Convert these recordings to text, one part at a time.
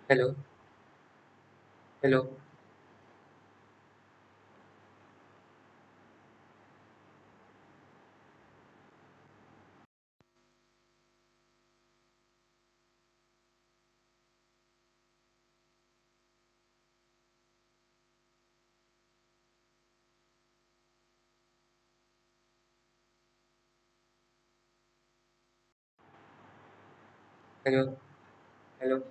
Hello, hello, hello, hello.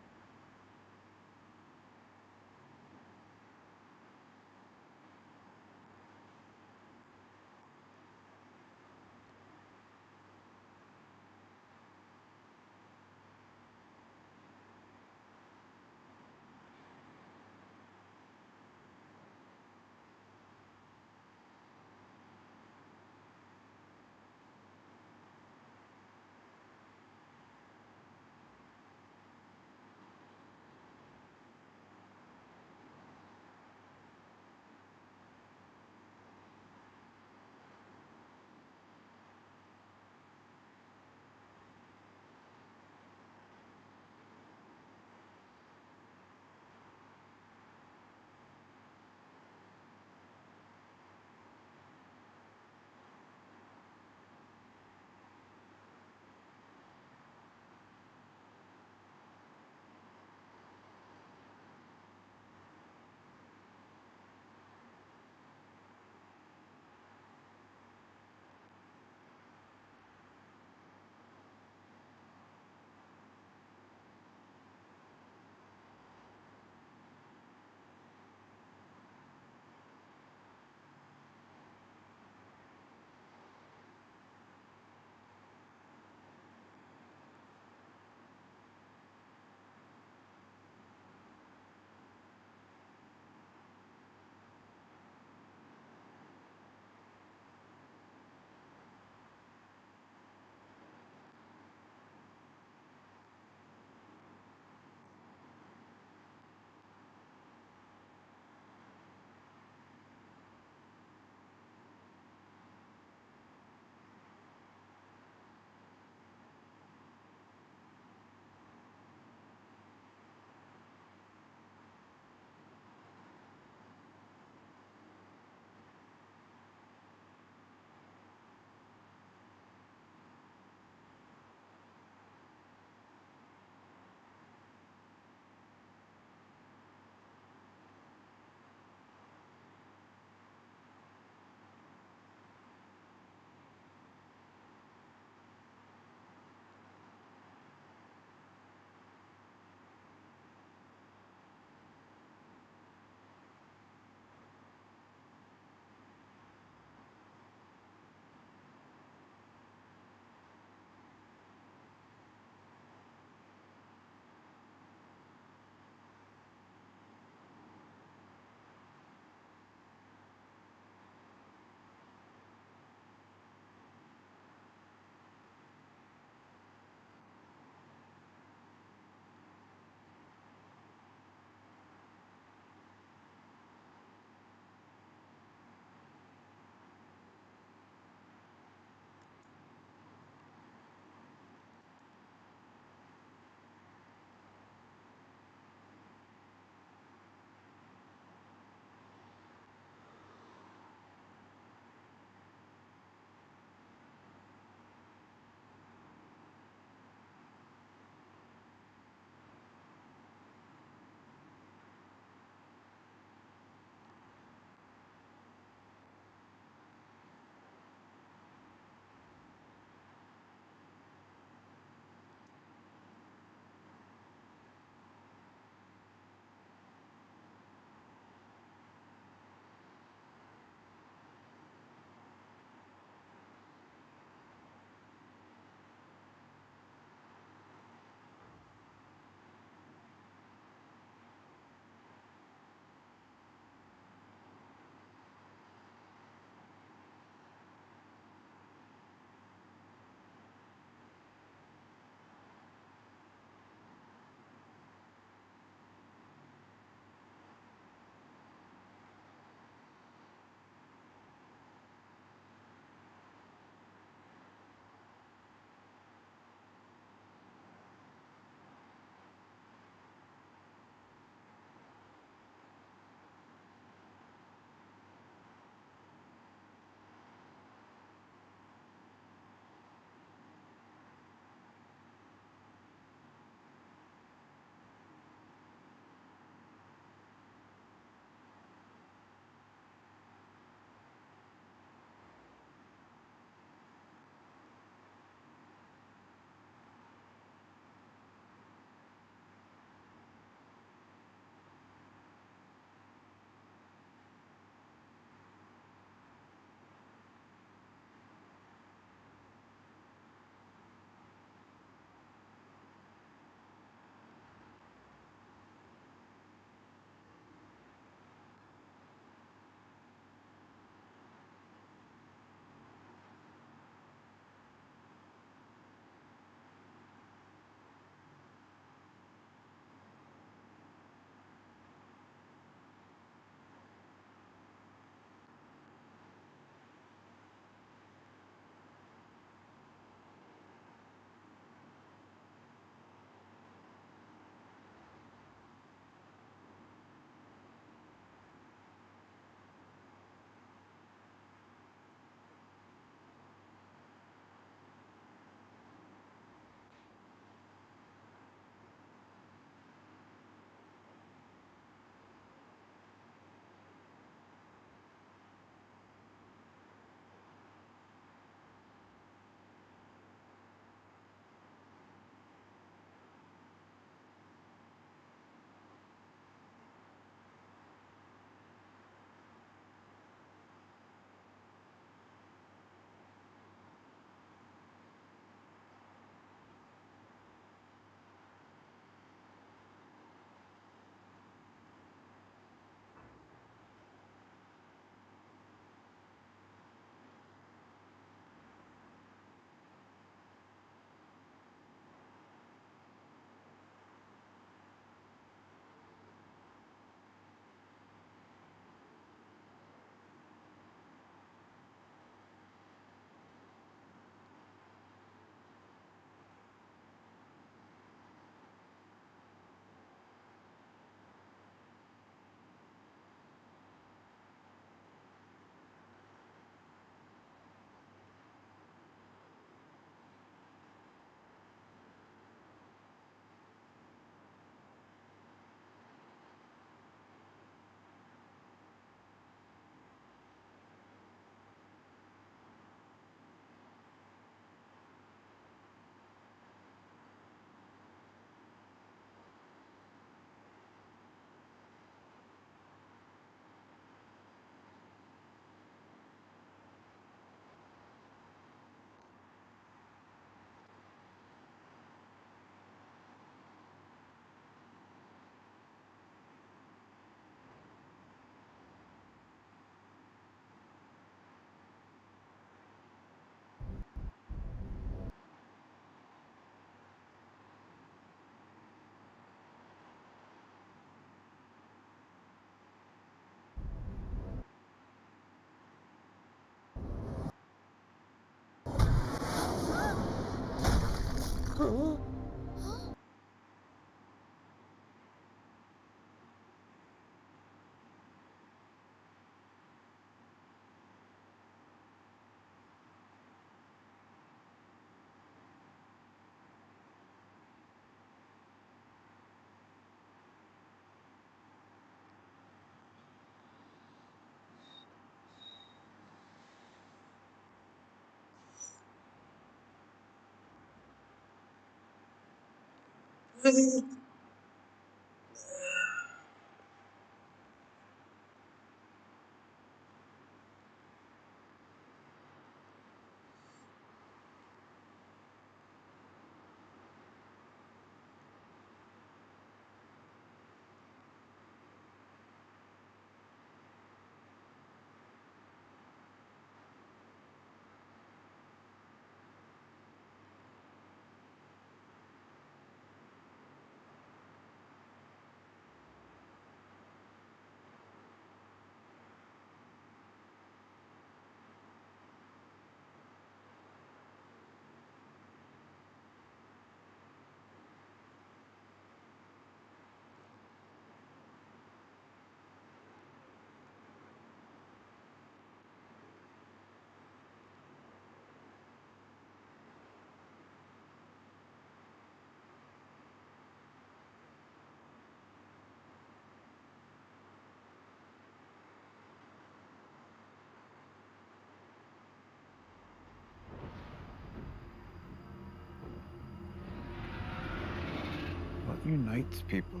What unites people?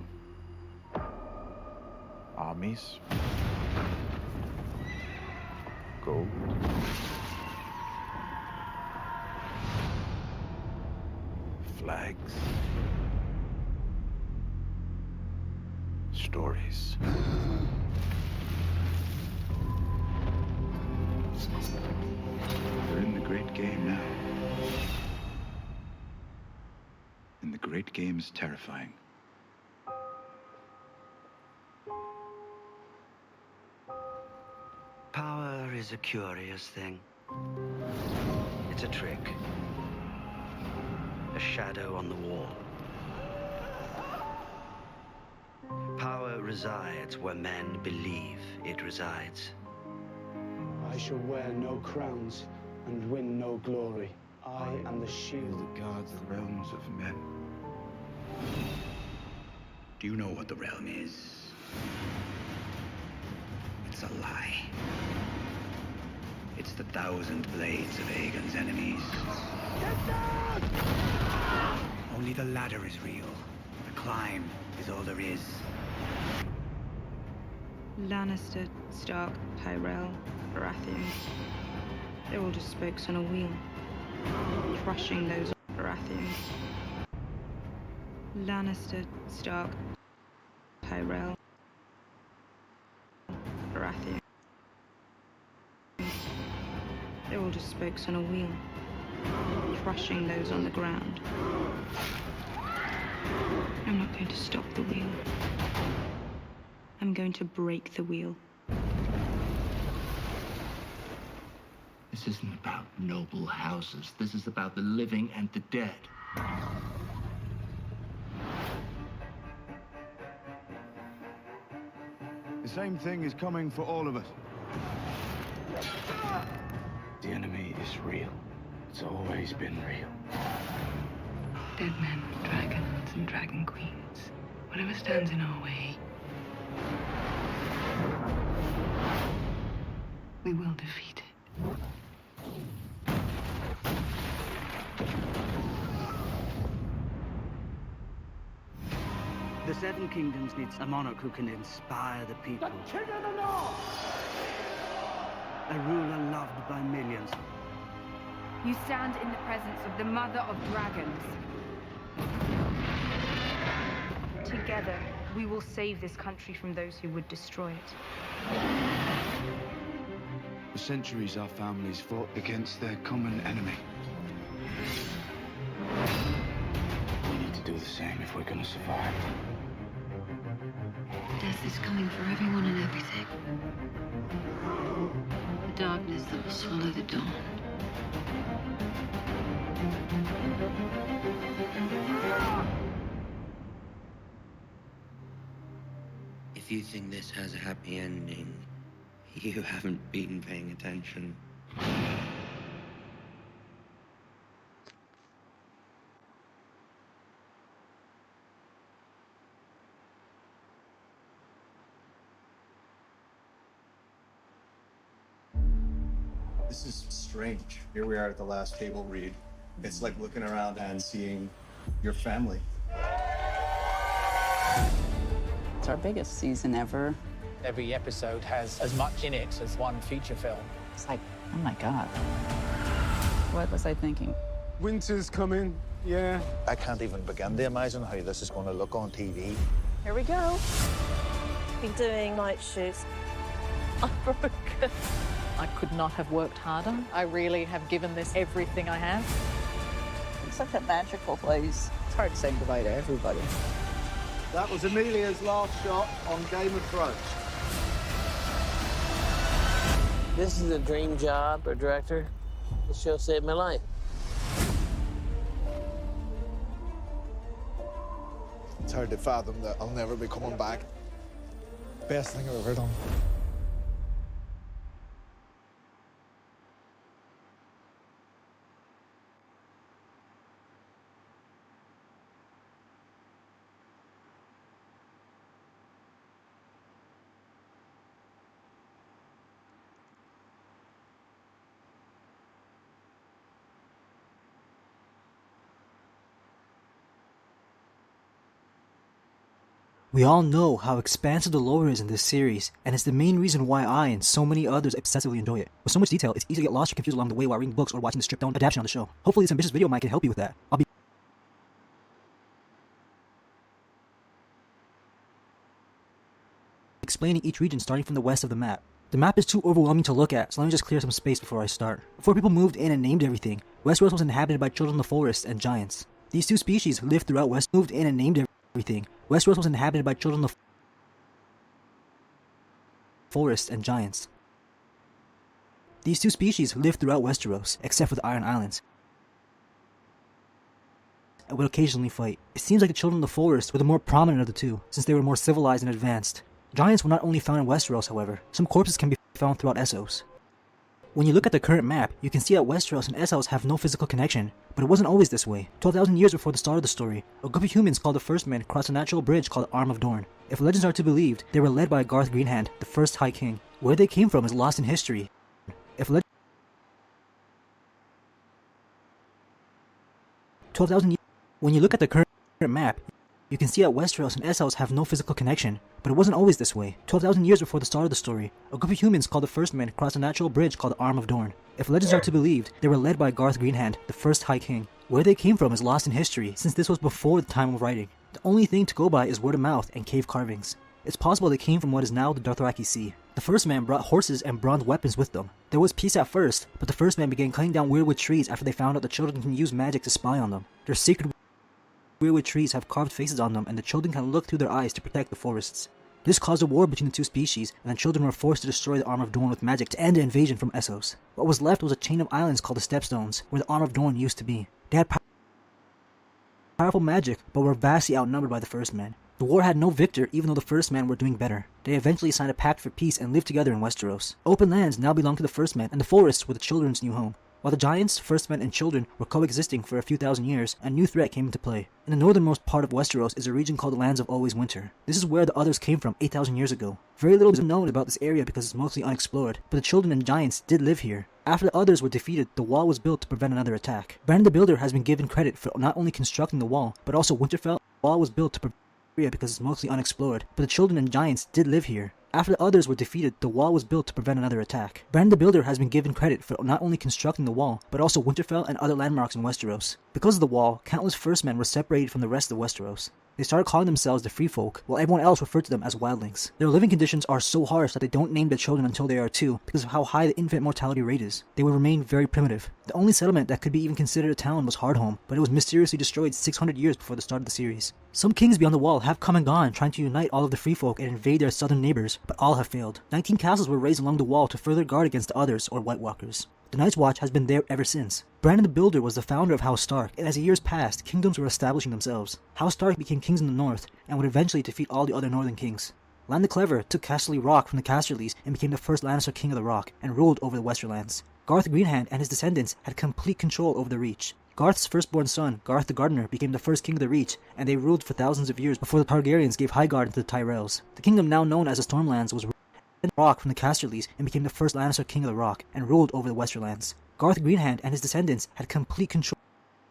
Armies? Gold? Flags? Stories? We're in the great game now. And the great game is terrifying. Power is a curious thing. It's a trick. A shadow on the wall. Power resides where men believe it resides. I shall wear no crowns and win no glory. I am the shield that guards the realms of men. Do you know what the realm is? It's a lie. It's the 1,000 blades of Aegon's enemies. Get down! Only the ladder is real. The climb is all there is. Lannister, Stark, Tyrell, Baratheon. They're all just spokes on a wheel. Crushing those Baratheons. Lannister, Stark, Tyrell, Baratheon. They're all just spokes on a wheel. Crushing those on the ground. I'm not going to stop the wheel. I'm going to break the wheel. This isn't about noble houses. This is about the living and the dead. The same thing is coming for all of us. The enemy is real. It's always been real. Dead men, dragons, and dragon queens. Whatever stands in our way, we will defeat it. The Seven Kingdoms needs a monarch who can inspire the people. The King of the North! A ruler loved by millions. You stand in the presence of the Mother of Dragons. Together, we will save this country from those who would destroy it. For centuries, our families fought against their common enemy. We need to do the same if we're gonna survive. Death is coming for everyone and everything. The darkness that will swallow the dawn. you think this has a happy ending, you haven't been paying attention. This is strange. Here we are at the last table read. It's like looking around and seeing your family. It's our biggest season ever. Every episode has as much in it as one feature film. It's like, oh my God. What was I thinking? Winter's coming, yeah. I can't even begin to imagine how this is going to look on TV. Here we go. Been doing night shoots. I'm broken. I could not have worked harder. I really have given this everything I have. It's such a magical place. It's hard to say goodbye to everybody. That was Amelia's last shot on Game of Thrones. This is a dream job for a director. This show saved my life. It's hard to fathom that I'll never be coming back. Best thing I've ever done. We all know how expansive the lore is in this series, and it's the main reason why I and so many others obsessively enjoy it. With so much detail, it's easy to get lost or confused along the way while reading books or watching the stripped-down adaptation on the show. Hopefully this ambitious video might can help you with that. I'll be explaining each region starting from the west of the map. The map is too overwhelming to look at, so let me just clear some space before I start. Before people moved in and named everything, Westeros was inhabited by children of the forest and giants. These two species lived throughout West, moved in and named everything. Westeros was inhabited by children of the forest and giants. These two species lived throughout Westeros, except for the Iron Islands, and would occasionally fight. It seems like the children of the forest were the more prominent of the two, since they were more civilized and advanced. Giants were not only found in Westeros, however. Some corpses can be found throughout Essos. When you look at the current map, you can see that Westeros and Essos have no physical connection, but it wasn't always this way. 12,000 years before the start of the story, a group of humans called the First Men crossed a natural bridge called Arm of Dorne. If legends are to be believed, they were led by Garth Greenhand, the first High King. Where they came from is lost in history. If 12,000 years. When you look at the current map, you can see that Westeros and Essos have no physical connection, but it wasn't always this way. 12,000 years before the start of the story, a group of humans called the First Men crossed a natural bridge called Arm of Dorne. If legends are to be believed, they were led by Garth Greenhand, the first High King. Where they came from is lost in history, since this was before the time of writing. The only thing to go by is word of mouth and cave carvings. It's possible they came from what is now the Dothraki Sea. The First Man brought horses and bronze weapons with them. There was peace at first, but the First Man began cutting down weirwood trees after they found out the children can use magic to spy on them. Their sacred weirwood trees have carved faces on them, and the children can look through their eyes to protect the forests. This caused a war between the two species, and the children were forced to destroy the Arm of Dorne with magic to end the invasion from Essos. What was left was a chain of islands called the Stepstones, where the Arm of Dorne used to be. They had powerful magic, but were vastly outnumbered by the First Men. The war had no victor, even though the First Men were doing better. They eventually signed a pact for peace and lived together in Westeros. Open lands now belong to the First Men, and the forests were the children's new home. While the giants, First Men, and children were coexisting for a few thousand years, a new threat came into play. In the northernmost part of Westeros is a region called the Lands of Always Winter. This is where the others came from 8,000 years ago. Very little is known about this area because it's mostly unexplored, but the children and giants did live here. After the others were defeated, the wall was built to prevent another attack. Brandon the Builder has been given credit for not only constructing the wall, but also Winterfell. The wall was built to prevent area because it's mostly unexplored, but the children and giants did live here. After the others were defeated, the wall was built to prevent another attack. Brandon the Builder has been given credit for not only constructing the wall, but also Winterfell and other landmarks in Westeros. Because of the wall, countless First Men were separated from the rest of Westeros. They started calling themselves the Free Folk, while everyone else referred to them as Wildlings. Their living conditions are so harsh that they don't name their children until they are 2, because of how high the infant mortality rate is. They would remain very primitive. The only settlement that could be even considered a town was Hardhome, but it was mysteriously destroyed 600 years before the start of the series. Some kings beyond the wall have come and gone, trying to unite all of the Free Folk and invade their southern neighbors, but all have failed. 19 castles were raised along the wall to further guard against the others, or White Walkers. The Night's Watch has been there ever since. Brandon the Builder was the founder of House Stark, and as the years passed, kingdoms were establishing themselves. House Stark became kings in the north, and would eventually defeat all the other northern kings. Lan the Clever took Casterly Rock from the Casterlys and became the first Lannister king of the Rock, and ruled over the Westerlands. Garth Greenhand and his descendants had complete control over the Reach. Garth's firstborn son, Garth the Gardener, became the first king of the Reach, and they ruled for thousands of years before the Targaryens gave Highgarden to the Tyrells. The kingdom now known as the Stormlands was Rock from the Casterlys and became the first Lannister king of the Rock, and ruled over the Westerlands. Garth Greenhand and his descendants had complete control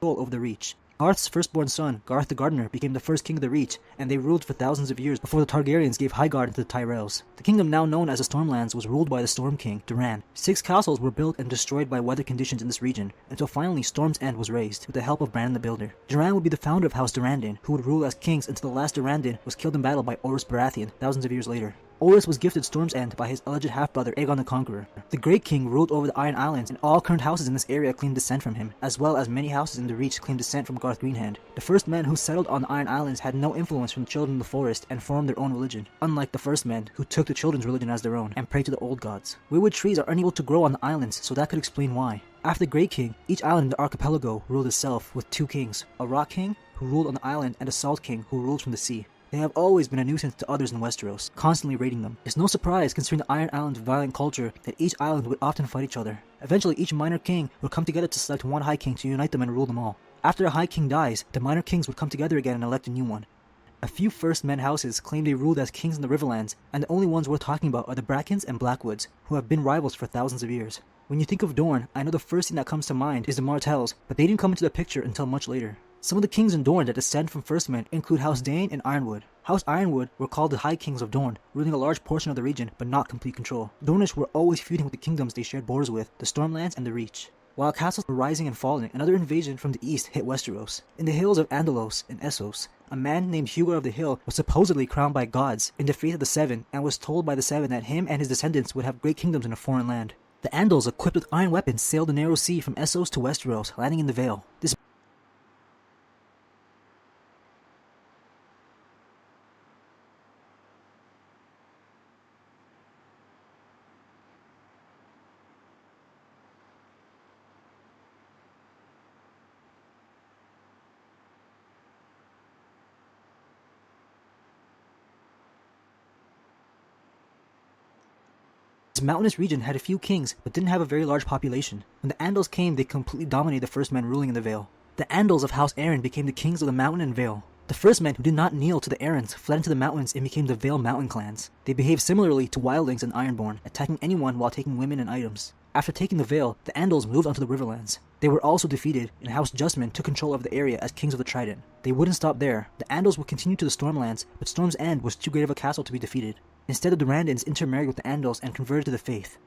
over the Reach. Garth's firstborn son, Garth the Gardener, became the first king of the Reach, and they ruled for thousands of years before the Targaryens gave Highgarden to the Tyrells. The kingdom now known as the Stormlands was ruled by the Storm King, Doran. 6 castles were built and destroyed by weather conditions in this region, until finally Storm's End was raised, with the help of Brandon the Builder. Doran would be the founder of House Durrandon, who would rule as kings until the last Durrandon was killed in battle by Orys Baratheon thousands of years later. Orys was gifted Storm's End by his alleged half-brother Aegon the Conqueror. The Great King ruled over the Iron Islands, and all current houses in this area claimed descent from him, as well as many houses in the Reach claimed descent from Garth Greenhand. The first men who settled on the Iron Islands had no influence from the Children of the Forest and formed their own religion, unlike the first men who took the Children's religion as their own and prayed to the old gods. Weirwood trees are unable to grow on the islands, so that could explain why. After the Great King, each island in the archipelago ruled itself with 2 kings, a Rock King who ruled on the island and a Salt King who ruled from the sea. They have always been a nuisance to others in Westeros, constantly raiding them. It's no surprise, considering the Iron Island's violent culture, that each island would often fight each other. Eventually, each minor king would come together to select one High King to unite them and rule them all. After a High King dies, the minor kings would come together again and elect a new one. A few First Men houses claim they ruled as kings in the Riverlands, and the only ones worth talking about are the Brackens and Blackwoods, who have been rivals for thousands of years. When you think of Dorne, I know the first thing that comes to mind is the Martells, but they didn't come into the picture until much later. Some of the kings in Dorne that descend from First Men include House Dane and Ironwood. House Ironwood were called the High Kings of Dorne, ruling a large portion of the region, but not complete control. Dornish were always feuding with the kingdoms they shared borders with, the Stormlands and the Reach. While castles were rising and falling, another invasion from the east hit Westeros. In the hills of Andalos in Essos, a man named Hugo of the Hill was supposedly crowned by gods in defeat of the Seven, and was told by the Seven that him and his descendants would have great kingdoms in a foreign land. The Andals, equipped with iron weapons, sailed the narrow sea from Essos to Westeros, landing in the Vale. This This mountainous region had a few kings, but didn't have a very large population. When the Andals came, they completely dominated the first men ruling in the Vale. The Andals of House Arryn became the kings of the mountain and Vale. The first men who did not kneel to the Arryns fled into the mountains and became the Vale mountain clans. They behaved similarly to wildlings and Ironborn, attacking anyone while taking women and items. After taking the Vale, the Andals moved onto the Riverlands. They were also defeated, and House Justman took control of the area as kings of the Trident. They wouldn't stop there. The Andals would continue to the Stormlands, but Storm's End was too great of a castle to be defeated. Instead, the Durrandons intermarried with the Andals and converted to the faith.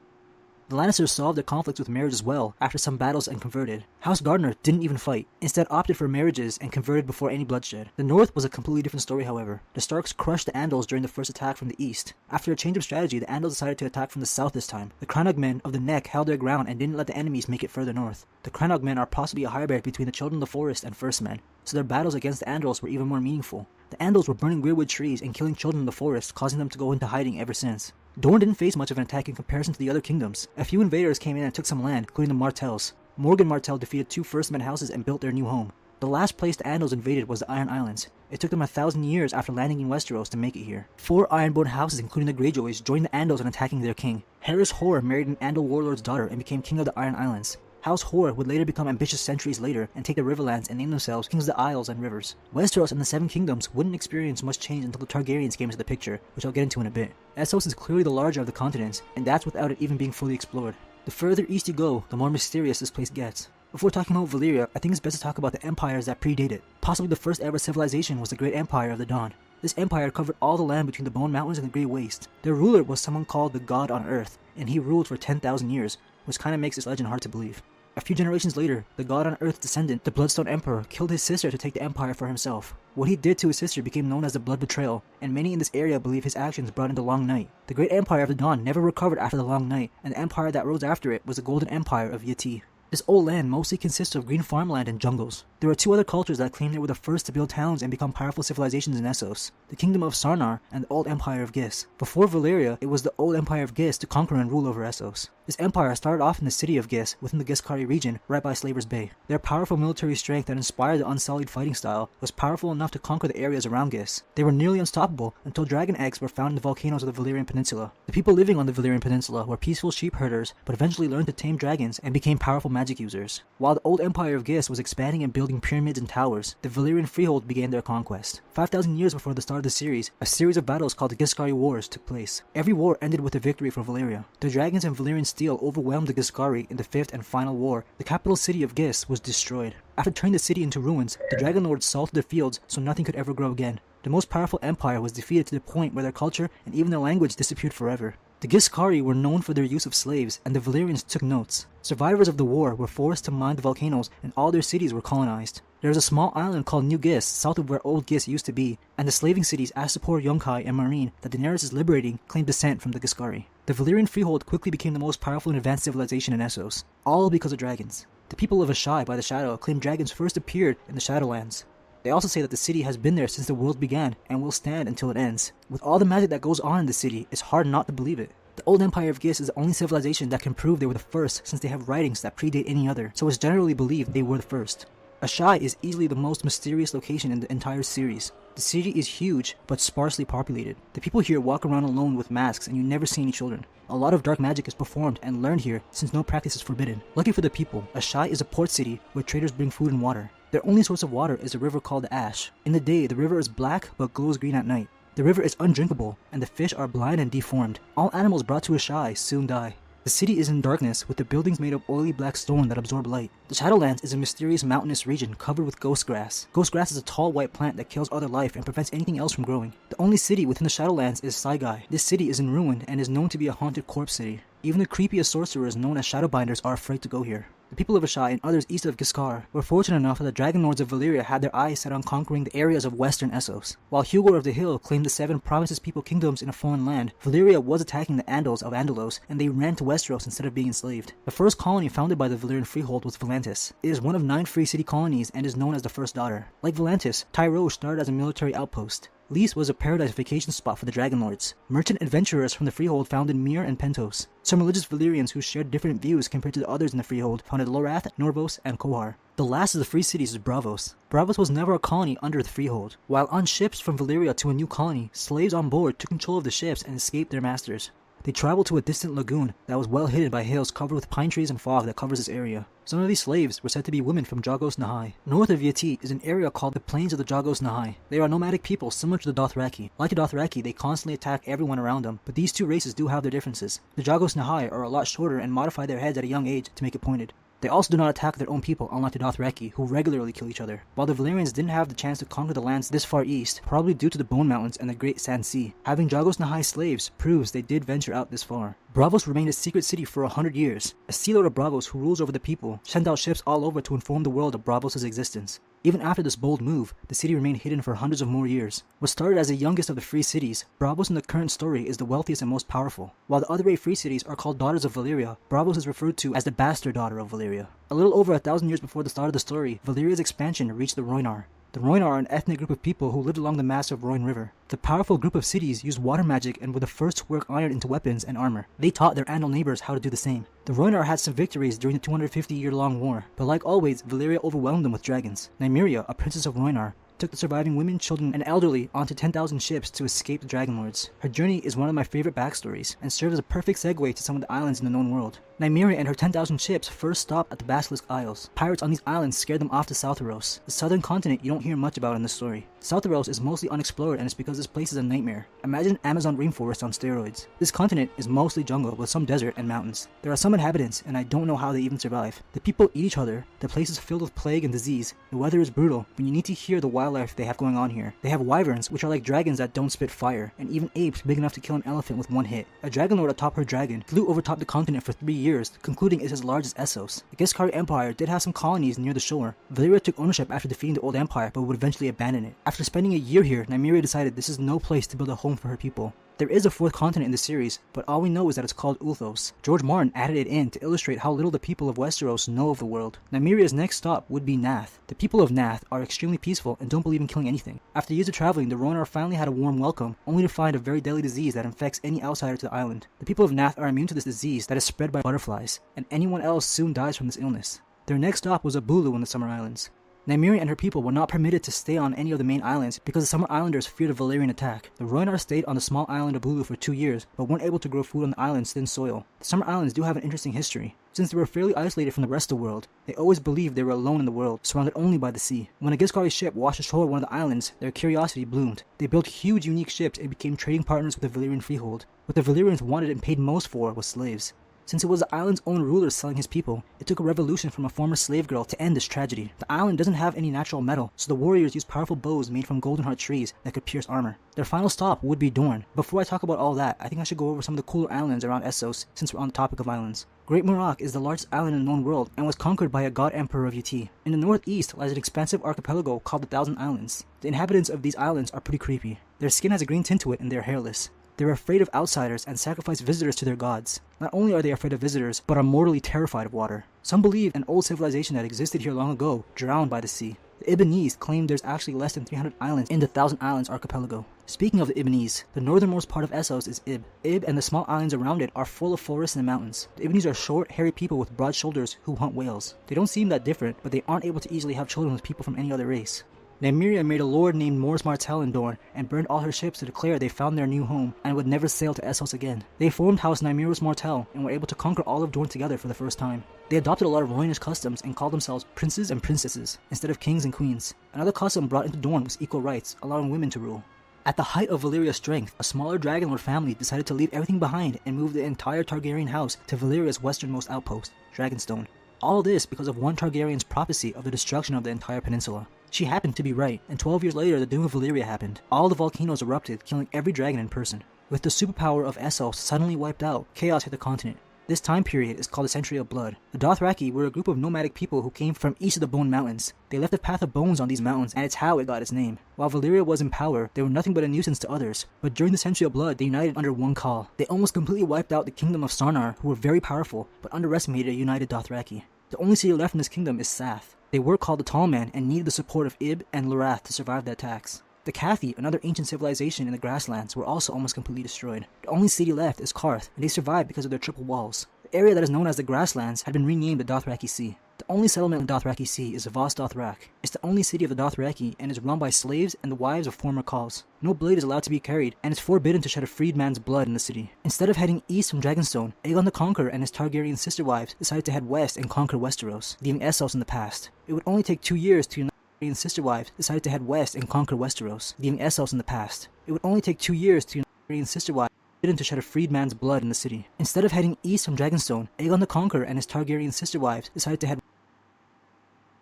The Lannisters solved their conflicts with marriage as well, after some battles, and converted. House Gardener didn't even fight, instead opted for marriages and converted before any bloodshed. The North was a completely different story, however. The Starks crushed the Andals during the first attack from the east. After a change of strategy, the Andals decided to attack from the south this time. The Crannogmen of the Neck held their ground and didn't let the enemies make it further north. The Crannogmen are possibly a hybrid between the Children of the Forest and First Men, so their battles against the Andals were even more meaningful. The Andals were burning weirwood trees and killing children in the forest, causing them to go into hiding ever since. Dorne didn't face much of an attack in comparison to the other kingdoms. A few invaders came in and took some land, including the Martells. Morgan Martell defeated 2 First Men houses and built their new home. The last place the Andals invaded was the Iron Islands. It took them 1,000 years after landing in Westeros to make it here. 4 Ironborn houses, including the Greyjoys, joined the Andals in attacking their king. Harris Hoare married an Andal warlord's daughter and became king of the Iron Islands. House Hoare would later become ambitious centuries later and take the Riverlands and name themselves Kings of the Isles and Rivers. Westeros and the Seven Kingdoms wouldn't experience much change until the Targaryens came into the picture, which I'll get into in a bit. Essos is clearly the larger of the continents, and that's without it even being fully explored. The further east you go, the more mysterious this place gets. Before talking about Valyria, I think it's best to talk about the empires that predate it. Possibly the first ever civilization was the Great Empire of the Dawn. This empire covered all the land between the Bone Mountains and the Grey Waste. Their ruler was someone called the God on Earth, and he ruled for 10,000 years, which kinda makes this legend hard to believe. A few generations later, the God on Earth's descendant, the Bloodstone Emperor, killed his sister to take the empire for himself. What he did to his sister became known as the Blood Betrayal, and many in this area believe his actions brought in the Long Night. The Great Empire of the Dawn never recovered after the Long Night, and the empire that rose after it was the Golden Empire of Yati. This old land mostly consists of green farmland and jungles. There are 2 other cultures that claim they were the first to build towns and become powerful civilizations in Essos, the Kingdom of Sarnar and the Old Empire of Gis. Before Valyria, it was the Old Empire of Gis to conquer and rule over Essos. This empire started off in the city of Gis within the Giscari region right by Slaver's Bay. Their powerful military strength that inspired the unsullied fighting style was powerful enough to conquer the areas around Gis. They were nearly unstoppable until dragon eggs were found in the volcanoes of the Valyrian Peninsula. The people living on the Valyrian Peninsula were peaceful sheep herders, but eventually learned to tame dragons and became powerful magic users. While the old empire of Gis was expanding and building pyramids and towers, the Valyrian freehold began their conquest. 5,000 years before the start of the series, a series of battles called the Giscari Wars took place. Every war ended with a victory for Valyria. The dragons and Valyrian steel overwhelmed the Giscari in the fifth and final war. The capital city of Gis was destroyed. After turning the city into ruins, the Dragon Lords salted the fields so nothing could ever grow again. The most powerful empire was defeated to the point where their culture and even their language disappeared forever. The Giscari were known for their use of slaves, and the Valyrians took notes. Survivors of the war were forced to mine the volcanoes, and all their cities were colonized. There is a small island called New Gis, south of where Old Gis used to be, and the slaving cities Astapor, Yunkai, and Marine that Daenerys is liberating claim descent from the Giscari. The Valyrian freehold quickly became the most powerful and advanced civilization in Essos, all because of dragons. The people of Asshai by the Shadow claim dragons first appeared in the Shadowlands. They also say that the city has been there since the world began and will stand until it ends. With all the magic that goes on in the city, it's hard not to believe it. The old empire of Gis is the only civilization that can prove they were the first, since they have writings that predate any other, so it's generally believed they were the first. Asshai is easily the most mysterious location in the entire series. The city is huge, but sparsely populated. The people here walk around alone with masks and you never see any children. A lot of dark magic is performed and learned here since no practice is forbidden. Lucky for the people, Asshai is a port city where traders bring food and water. Their only source of water is a river called the Ash. In the day, the river is black but glows green at night. The river is undrinkable, and the fish are blind and deformed. All animals brought to Asshai soon die. The city is in darkness, with the buildings made of oily black stone that absorb light. The Shadowlands is a mysterious mountainous region covered with ghost grass. Ghost grass is a tall white plant that kills other life and prevents anything else from growing. The only city within the Shadowlands is Saigai. This city is in ruin and is known to be a haunted corpse city. Even the creepiest sorcerers known as Shadowbinders are afraid to go here. The people of Asshai and others east of Giscard were fortunate enough that the Dragon Lords of Valyria had their eyes set on conquering the areas of western Essos. While Hugor of the Hill claimed the 7 provinces people kingdoms in a foreign land, Valyria was attacking the Andals of Andalos, and they ran to Westeros instead of being enslaved. The first colony founded by the Valyrian freehold was Volantis. It is one of 9 free city colonies and is known as the First Daughter. Like Volantis, Tyroge started as a military outpost. Lys was a paradise vacation spot for the Dragon Lords. Merchant adventurers from the freehold founded Myr and Pentos. Some religious Valyrians who shared different views compared to the others in the freehold founded Lorath, Norvos, and Kohar. The last of the free cities is Braavos. Braavos was never a colony under the freehold. While on ships from Valyria to a new colony, slaves on board took control of the ships and escaped their masters. They traveled to a distant lagoon that was well hidden by hills covered with pine trees and fog that covers this area. Some of these slaves were said to be women from Jagos Nahai. North of Yeti is an area called the Plains of the Jagos Nahai. They are nomadic people similar to the Dothraki. Like the Dothraki, they constantly attack everyone around them, but these two races do have their differences. The Jagos Nahai are a lot shorter and modify their heads at a young age to make it pointed. They also do not attack their own people, unlike the Dothraki, who regularly kill each other. While the Valyrians didn't have the chance to conquer the lands this far east, probably due to the Bone Mountains and the Great Sand Sea, having Jagos Nahai slaves proves they did venture out this far. Braavos remained a secret city for 100 years. A Sea Lord of Braavos who rules over the people sent out ships all over to inform the world of Braavos' existence. Even after this bold move, the city remained hidden for hundreds of more years. What started as the youngest of the free cities, Braavos in the current story is the wealthiest and most powerful. While the other 8 free cities are called daughters of Valyria, Braavos is referred to as the bastard daughter of Valyria. A little over 1,000 years before the start of the story, Valyria's expansion reached the Rhoynar. The Rhoynar are an ethnic group of people who lived along the massive Rhoyne River. The powerful group of cities used water magic and were the first to work iron into weapons and armor. They taught their Andal neighbors how to do the same. The Rhoynar had some victories during the 250-year-long war, but like always, Valyria overwhelmed them with dragons. Nymeria, a princess of Rhoynar, took the surviving women, children, and elderly onto 10,000 ships to escape the Dragon Lords. Her journey is one of my favorite backstories, and serves as a perfect segue to some of the islands in the known world. Nymeria and her 10,000 ships first stopped at the Basilisk Isles. Pirates on these islands scared them off to Southeros, the southern continent you don't hear much about in the story. Southeros is mostly unexplored and it's because this place is a nightmare. Imagine Amazon rainforest on steroids. This continent is mostly jungle with some desert and mountains. There are some inhabitants and I don't know how they even survive. The people eat each other, the place is filled with plague and disease, the weather is brutal, but you need to hear the wildlife they have going on here. They have wyverns, which are like dragons that don't spit fire, and even apes big enough to kill an elephant with one hit. A dragon lord atop her dragon flew over top the continent for 3 years, concluding it's as large as Essos. The Giscari Empire did have some colonies near the shore. Valyria took ownership after defeating the old empire, but would eventually abandon it. After spending a year here, Nymeria decided this is no place to build a home for her people. There is a fourth continent in the series, but all we know is that it's called Ulthos. George Martin added it in to illustrate how little the people of Westeros know of the world. Nymeria's next stop would be Nath. The people of Nath are extremely peaceful and don't believe in killing anything. After years of traveling, the Rhoynar finally had a warm welcome, only to find a very deadly disease that infects any outsider to the island. The people of Nath are immune to this disease that is spread by butterflies, and anyone else soon dies from this illness. Their next stop was Abulu in the Summer Islands. Nymeria and her people were not permitted to stay on any of the main islands because the Summer Islanders feared a Valyrian attack. The Rhoynar stayed on the small island of Bulu for 2 years, but weren't able to grow food on the island's thin soil. The Summer Islands do have an interesting history. Since they were fairly isolated from the rest of the world, they always believed they were alone in the world, surrounded only by the sea. When a Giscari ship washed ashore one of the islands, their curiosity bloomed. They built huge, unique ships and became trading partners with the Valyrian freehold. What the Valyrians wanted and paid most for was slaves. Since it was the island's own ruler selling his people, it took a revolution from a former slave girl to end this tragedy. The island doesn't have any natural metal, so the warriors used powerful bows made from golden heart trees that could pierce armor. Their final stop would be Dorne. Before I talk about all that, I think I should go over some of the cooler islands around Essos, since we're on the topic of islands. Great Murrock is the largest island in the known world and was conquered by a god emperor of UT. In the northeast lies an expansive archipelago called the Thousand Islands. The inhabitants of these islands are pretty creepy. Their skin has a green tint to it and they're hairless. They're afraid of outsiders and sacrifice visitors to their gods. Not only are they afraid of visitors, but are mortally terrified of water. Some believe an old civilization that existed here long ago drowned by the sea. The Ibonese claim there's actually less than 300 islands in the Thousand Islands archipelago. Speaking of the Ibonese, the northernmost part of Essos is Ib. Ib and the small islands around it are full of forests and mountains. The Ibonese are short, hairy people with broad shoulders who hunt whales. They don't seem that different, but they aren't able to easily have children with people from any other race. Nymeria made a lord named Mors Martell in Dorne and burned all her ships to declare they found their new home and would never sail to Essos again. They formed House Nymeros Martell and were able to conquer all of Dorne together for the first time. They adopted a lot of Rhoynish customs and called themselves princes and princesses instead of kings and queens. Another custom brought into Dorne was equal rights, allowing women to rule. At the height of Valyria's strength, a smaller Dragonlord family decided to leave everything behind and move the entire Targaryen house to Valyria's westernmost outpost, Dragonstone. All this because of one Targaryen's prophecy of the destruction of the entire peninsula. She happened to be right, and 12 years later the Doom of Valyria happened. All the volcanoes erupted, killing every dragon in person. With the superpower of Essos suddenly wiped out, chaos hit the continent. This time period is called the Century of Blood. The Dothraki were a group of nomadic people who came from east of the Bone Mountains. They left a path of bones on these mountains, and it's how it got its name. While Valyria was in power, they were nothing but a nuisance to others. But during the Century of Blood, they united under one call. They almost completely wiped out the kingdom of Sarnar, who were very powerful, but underestimated a united Dothraki. The only city left in this kingdom is Sath. They were called the Tall Men and needed the support of Ib and Lorath to survive the attacks. The Cathy, another ancient civilization in the grasslands, were also almost completely destroyed. The only city left is Karth, and they survived because of their triple walls. The area that is known as the grasslands had been renamed the Dothraki Sea. The only settlement in the Dothraki Sea is Vos Dothrak. It's the only city of the Dothraki and is run by slaves and the wives of former Khals. No blade is allowed to be carried, and it's forbidden to shed a freedman's blood in the city. Instead of heading east from Dragonstone, Aegon the Conqueror and his Targaryen sister wives decided to head west and conquer Westeros, leaving Essos in the past. It would only take 2 years to unite Targaryen sister wives decided to head west and conquer Westeros, leaving Essos in the past. It would only take 2 years to unite Targaryen sister wives forbidden to shed a freedman's blood in the city. Instead of heading east from Dragonstone, Aegon the Conqueror and his Targaryen sister wives decided to head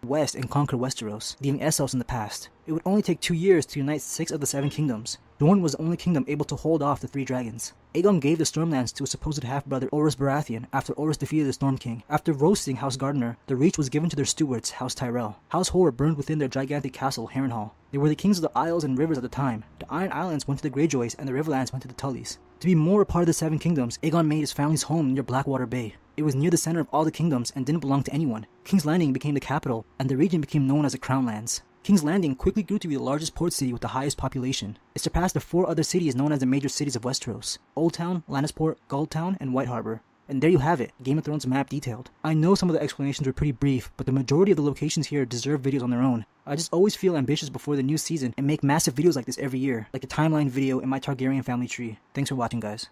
west and conquer Westeros, leaving Essos in the past. It would only take 2 years to unite 6 of the 7 kingdoms. Dorne was the only kingdom able to hold off the 3 dragons. Aegon gave the Stormlands to his supposed half-brother Orys Baratheon after Orys defeated the Storm King. After roasting House Gardener, the Reach was given to their stewards, House Tyrell. House Hoare burned within their gigantic castle, Harrenhal. They were the kings of the isles and rivers at the time. The Iron Islands went to the Greyjoys and the Riverlands went to the Tullys. To be more a part of the 7 kingdoms, Aegon made his family's home near Blackwater Bay. It was near the center of all the kingdoms and didn't belong to anyone. King's Landing became the capital, and the region became known as the Crown Lands. King's Landing quickly grew to be the largest port city with the highest population. It surpassed the 4 other cities known as the major cities of Westeros: Old Town, Lannisport, Gulltown, and White Harbor. And there you have it, Game of Thrones map detailed. I know some of the explanations were pretty brief, but the majority of the locations here deserve videos on their own. I just always feel ambitious before the new season and make massive videos like this every year, like the timeline video in my Targaryen family tree. Thanks for watching, guys.